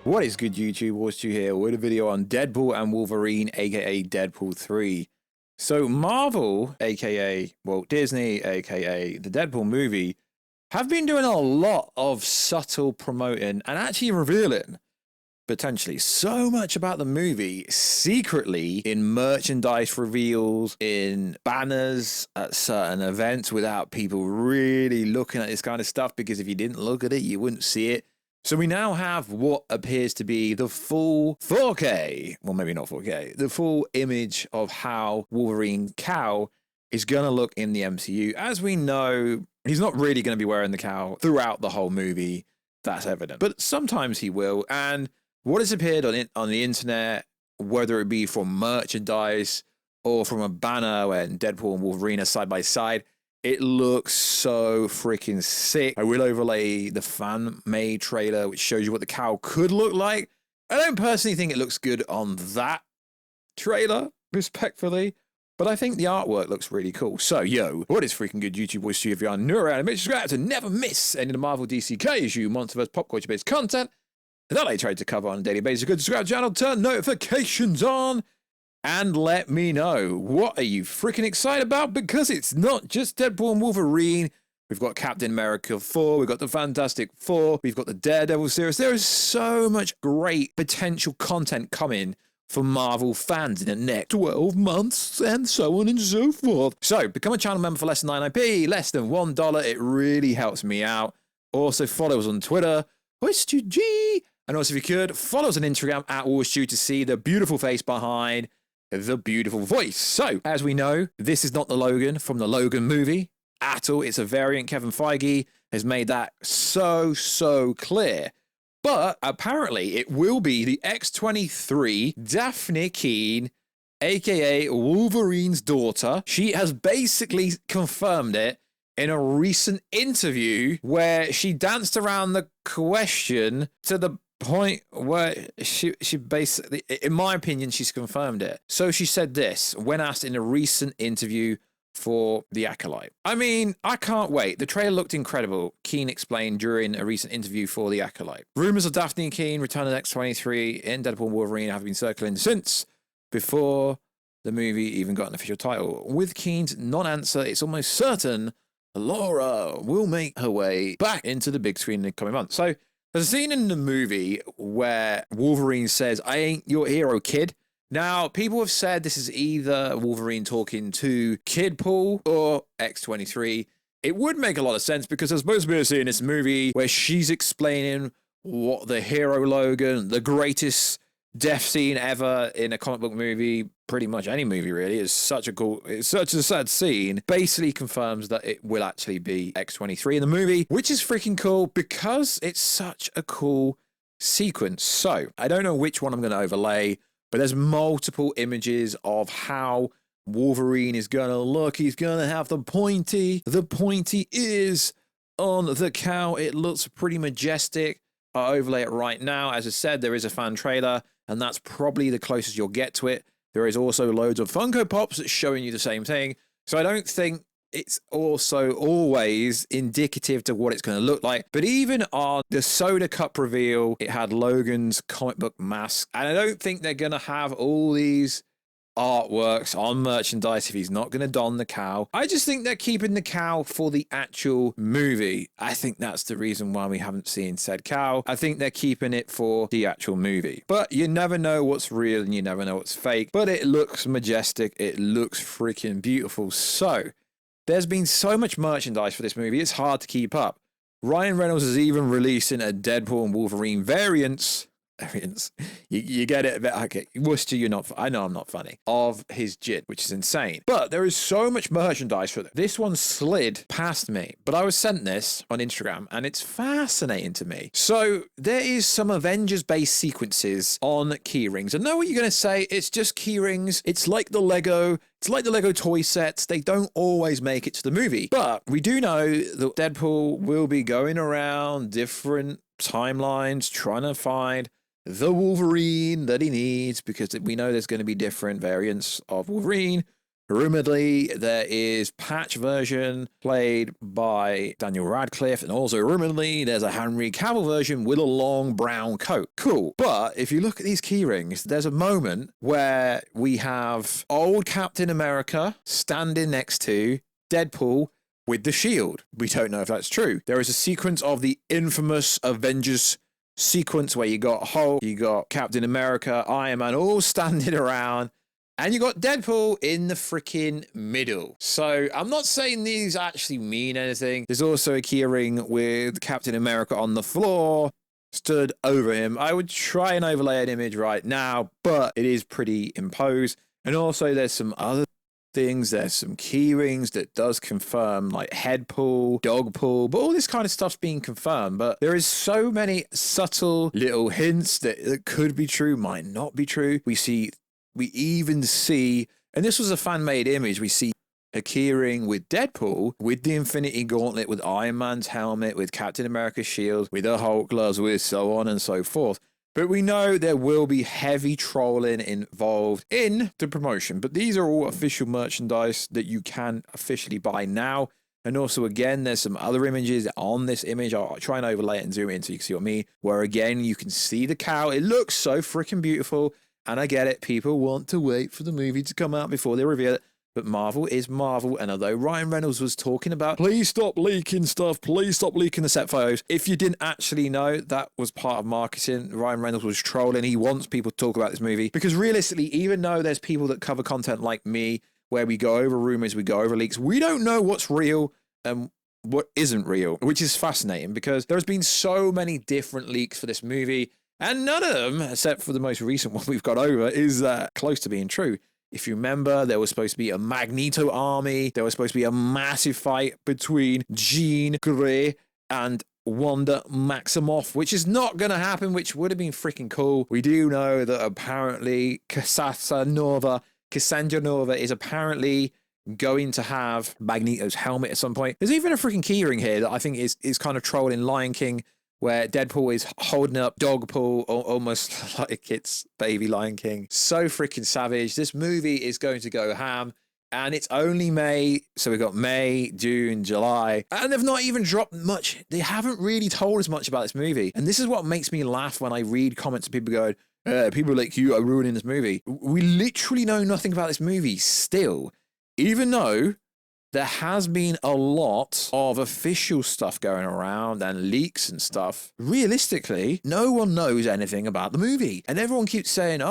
What is good, YouTube? WarsStew here with a video on Deadpool and Wolverine, aka Deadpool 3. So Marvel, aka Walt Disney, aka the Deadpool movie, have been doing a lot of subtle promoting and actually revealing potentially so much about the movie secretly in merchandise reveals, in banners at certain events without people really looking at this kind of stuff, because if you didn't look at it, you wouldn't see it. So we now have what appears to be the full 4K, well, maybe not 4K, the full image of how Wolverine cowl is going to look in the MCU. As we know, he's not really going to be wearing the cowl throughout the whole movie. That's evident. But sometimes he will. And what has appeared on the internet, whether it be from merchandise or from a banner when Deadpool and Wolverine are side by side, it looks so freaking sick. I will overlay the fan-made trailer, which shows you what the cowl could look like. I don't personally think it looks good on that trailer, respectfully, but I think the artwork looks really cool. So, yo, what is freaking good, YouTube boys? If you are new around, make sure to never miss any of the Marvel DC KSU Monsterverse pop culture-based content that I try to cover on a daily basis. Good, subscribe to the channel, turn notifications on, and let me know, what are you freaking excited about? Because it's not just Deadpool and Wolverine. We've got Captain America 4, we've got the Fantastic Four, we've got the Daredevil series. There is so much great potential content coming for Marvel fans in the next 12 months, and so on and so forth. So, become a channel member for less than 99p, less than $1. It really helps me out. Also, follow us on Twitter, WarsStewG. And also, if you could, follow us on Instagram at WarsStew to see the beautiful face behind the beautiful voice. So, as we know, this is not the Logan from the Logan movie at all. It's a variant. Kevin Feige has made that so clear. But apparently, it will be the X-23 Dafne Keen, aka Wolverine's daughter. She has basically confirmed it in a recent interview where she danced around the question to the point where she basically, in my opinion, she's confirmed it. So she said this when asked in a recent interview for The Acolyte. I mean, I can't wait. The trailer looked incredible, Keen explained during a recent interview for The Acolyte. Rumors of Dafne Keen returning X-23 in Deadpool and Wolverine have been circling since before the movie even got an official title. With Keen's non-answer, it's almost certain Laura will make her way back into the big screen in the coming months. So there's a scene in the movie where Wolverine says, "I ain't your hero, kid." Now, people have said this is either Wolverine talking to Kidpool or X-23. It would make a lot of sense because there's supposed to be a scene in this movie where she's explaining what the hero Logan, the greatest death scene ever in a comic book movie, pretty much any movie really, it's such a sad scene, basically confirms that it will actually be X-23 in the movie, which is freaking cool because it's such a cool sequence. So I don't know which one I'm going to overlay, but there's multiple images of how Wolverine is going to look. He's going to have the pointy ears on the cowl. It looks pretty majestic. I'll overlay it right now. As I said, there is a fan trailer, and that's probably the closest you'll get to it. There is also loads of Funko Pops that's showing you the same thing. So I don't think it's also always indicative to what it's going to look like. But even on the soda cup reveal, it had Logan's comic book mask. And I don't think they're going to have all these artworks on merchandise if he's not going to don the cowl. I just think they're keeping the cowl for the actual movie. I think that's the reason why we haven't seen said cowl. I think they're keeping it for the actual movie. But you never know what's real and you never know what's fake. But it looks majestic. It looks freaking beautiful. So there's been so much merchandise for this movie, it's hard to keep up. Ryan Reynolds is even releasing a Deadpool and Wolverine variants. You get it a bit. Okay, Worcester, you're not. I know I'm not funny. Of his gin, which is insane. But there is so much merchandise for this one slid past me. But I was sent this on Instagram, and it's fascinating to me. So there is some Avengers-based sequences on key rings. I know what you're gonna say. It's just key rings. It's like the Lego. It's like the Lego toy sets. They don't always make it to the movie. But we do know that Deadpool will be going around different timelines trying to find the Wolverine that he needs, because we know there's going to be different variants of Wolverine Rumoredly, there is patch version played by Daniel Radcliffe, and also rumoredly, there's a Henry Cavill version with a long brown coat. Cool. But if you look at these keyrings, there's a moment where we have old Captain America standing next to Deadpool with the shield. We don't know if that's true. There is a sequence of the infamous Avengers sequence where you got Hulk, you got Captain America, Iron Man all standing around, and you got Deadpool in the freaking middle. So I'm not saying these actually mean anything. There's also a keyring with Captain America on the floor, stood over him. I would try and overlay an image right now, but it is pretty imposed. And also there's some other things. There's some keyrings that does confirm like head pull, dog pull, but all this kind of stuff's being confirmed. But there is so many subtle little hints that could be true, might not be true. We even see, and this was a fan-made image, we see a keyring with Deadpool, with the Infinity Gauntlet, with Iron Man's helmet, with Captain America's shield, with the Hulk gloves, with so on and so forth. But we know there will be heavy trolling involved in the promotion. But these are all official merchandise that you can officially buy now. And also, again, there's some other images on this image. I'll try and overlay it and zoom in so you can see what I mean. Where, again, you can see the cowl. It looks so freaking beautiful. And I get it, people want to wait for the movie to come out before they reveal it. But Marvel is Marvel, and although Ryan Reynolds was talking about, please stop leaking stuff, please stop leaking the set photos, if you didn't actually know, that was part of marketing. Ryan Reynolds was trolling. He wants people to talk about this movie. Because realistically, even though there's people that cover content like me, where we go over rumors, we go over leaks, we don't know what's real and what isn't real, which is fascinating because there's been so many different leaks for this movie. And none of them, except for the most recent one we've got over, is close to being true. If you remember, there was supposed to be a Magneto army. There was supposed to be a massive fight between Jean Grey and Wanda Maximoff, which is not going to happen, which would have been freaking cool. We do know that apparently Cassandra Nova is apparently going to have Magneto's helmet at some point. There's even a freaking keyring here that I think is kind of trolling Lion King, where Deadpool is holding up dog pull, almost like it's baby Lion King. So freaking savage. This movie is going to go ham, and it's only May. So we've got May, June, July, and they've not even dropped much. They haven't really told us much about this movie. And this is what makes me laugh when I read comments of people going, people like you are ruining this movie. We literally know nothing about this movie still, even though there has been a lot of official stuff going around and leaks and stuff. Realistically, no one knows anything about the movie. And everyone keeps saying,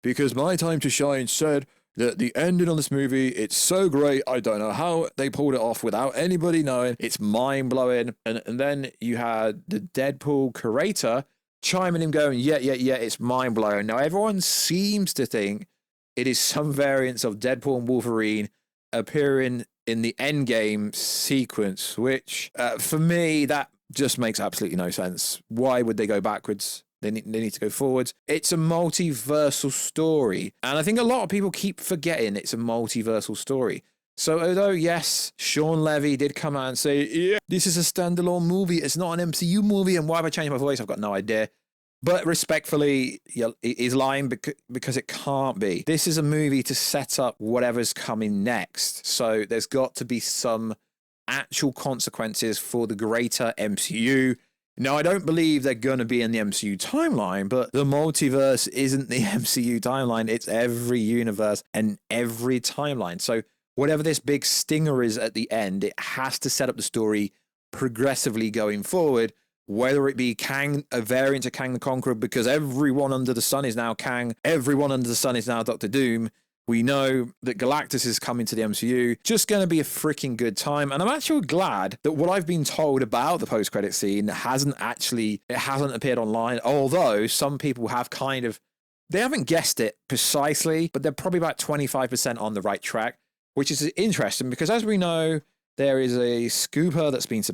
because My Time to Shine said that the ending on this movie, it's so great. I don't know how they pulled it off without anybody knowing. It's mind-blowing. And then you had the Deadpool creator chiming in going, yeah, it's mind-blowing. Now, everyone seems to think it is some variants of Deadpool and Wolverine appearing in the Endgame sequence, which for me, that just makes absolutely no sense. Why would they go backwards? They need to go forwards. It's a multiversal story. And I think a lot of people keep forgetting it's a multiversal story. So although, yes, Sean Levy did come out and say, yeah, this is a standalone movie. It's not an MCU movie. And why have I changed my voice? I've got no idea. But respectfully, he's lying because it can't be. This is a movie to set up whatever's coming next. So there's got to be some actual consequences for the greater MCU. Now, I don't believe they're going to be in the MCU timeline, but the multiverse isn't the MCU timeline. It's every universe and every timeline. So whatever this big stinger is at the end, it has to set up the story progressively going forward. Whether it be Kang, a variant of Kang the Conqueror, because everyone under the sun is now Kang, everyone under the sun is now Doctor Doom. We know that Galactus is coming to the MCU. Just going to be a freaking good time. And I'm actually glad that what I've been told about the post-credit scene hasn't appeared online. Although some people have they haven't guessed it precisely, but they're probably about 25% on the right track, which is interesting because as we know, there is a scooper that's been,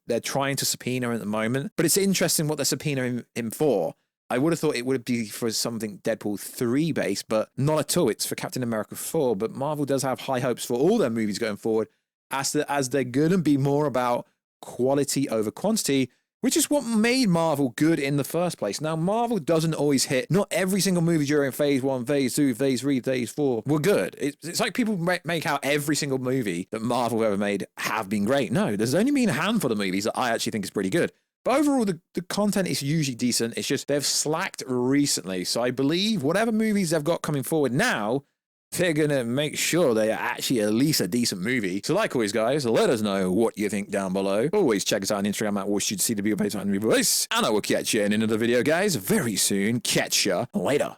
they're trying to subpoena him at the moment, but it's interesting what they're subpoenaing him for. I would have thought it would be for something Deadpool 3 based, but not at all. It's for Captain America 4, but Marvel does have high hopes for all their movies going forward as they're going to be more about quality over quantity, which is what made Marvel good in the first place. Now, Marvel doesn't always hit. Not every single movie during phase 1, phase 2, phase 3, phase 4 were good. It's like people make out every single movie that Marvel ever made have been great. No, there's only been a handful of movies that I actually think is pretty good. But overall, the content is usually decent. It's just they've slacked recently. So I believe whatever movies they've got coming forward now, they're going to make sure they are actually at least a decent movie. So like always, guys, let us know what you think down below. Always check us out on Instagram at WatchUTCW page on voice. And I will catch you in another video, guys, very soon. Catch ya later.